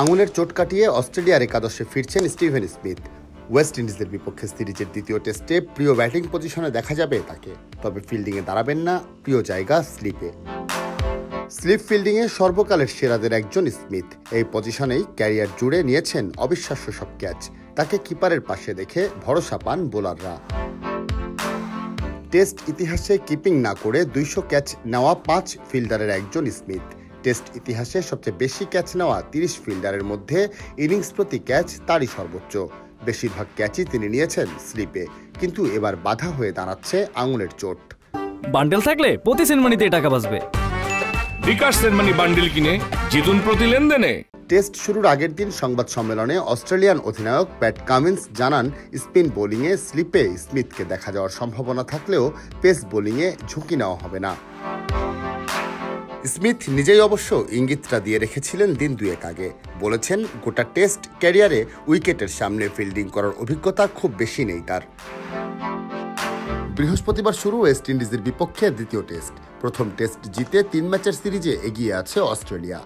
আঙুলের চোট কাটিয়ে অস্ট্রেলিয়ার একাদশে ফিরছেন স্টিভেন স্মিথ। ওয়েস্ট ইন্ডিজের বিপক্ষে সিরিজের দ্বিতীয় টেস্টে প্রিয় ব্যাটিং পজিশনে দেখা যাবে তাকে, তবে ফিল্ডিংয়ে দাঁড়াবেন না, প্রিয় জায়গা স্লিপে। স্লিপ ফিল্ডিংয়ে সর্বকালের সেরাদের একজন স্মিথ। এই পজিশনেই ক্যারিয়ার জুড়ে নিয়েছেন অবিশ্বাস্য সব ক্যাচ। তাকে কিপারের পাশে দেখে ভরসা পান বোলাররা। টেস্ট ইতিহাসে কিপিং না করে 200 ক্যাচ নেওয়া 5 ফিল্ডারের একজন স্মিথ। টেস্ট ইতিহাসে সবচেয়ে বেশি ক্যাচ নেওয়া 30 ফিল্ডারের মধ্যে ইনিংস প্রতি ক্যাচ তারই সর্বোচ্চ। বেশিরভাগ ক্যাচই তিনি নিয়েছেন স্লিপে, কিন্তু এবার বাধা হয়ে দাঁড়াচ্ছে আঙুলের চোট। বান্ডেল থাকলে প্রতি সেনমানিতে টাকা বাঁচবে। বিকাশ সেনমানি বান্ডেল কিনে জিতুন প্রতি লেনদেনে। টেস্ট শুরুর আগের দিন সংবাদ সম্মেলনে অস্ট্রেলিয়ান অধিনায়ক প্যাট কামিন্স জানান, স্পিন বোলিংয়ে স্লিপে স্মিথকে দেখা যাওয়ার সম্ভাবনা থাকলেও পেস বোলিংয়ে ঝুঁকি নেওয়া হবে না। স্মিথ নিজেই অবশ্য ইঙ্গিতটা দিয়ে রেখেছিলেন দিন দুয়েক আগে। বলেছেন, গোটা টেস্ট ক্যারিয়ারে উইকেটের সামনে ফিল্ডিং করার অভিজ্ঞতা খুব বেশি নেই তার। বৃহস্পতিবার শুরু ওয়েস্ট ইন্ডিজের বিপক্ষে দ্বিতীয় টেস্ট। প্রথম টেস্ট জিতে 3 ম্যাচের সিরিজে এগিয়ে আছে অস্ট্রেলিয়া।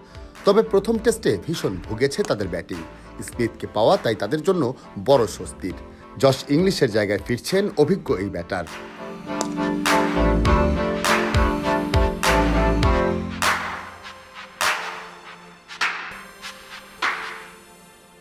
তবে প্রথম টেস্টে ভীষণ ভুগেছে তাদের ব্যাটিং। স্মিথকে পাওয়া তাই তাদের জন্য বড় স্বস্তির। জশ ইংলিশের জায়গায় ফিরছেন অভিজ্ঞ এই ব্যাটার।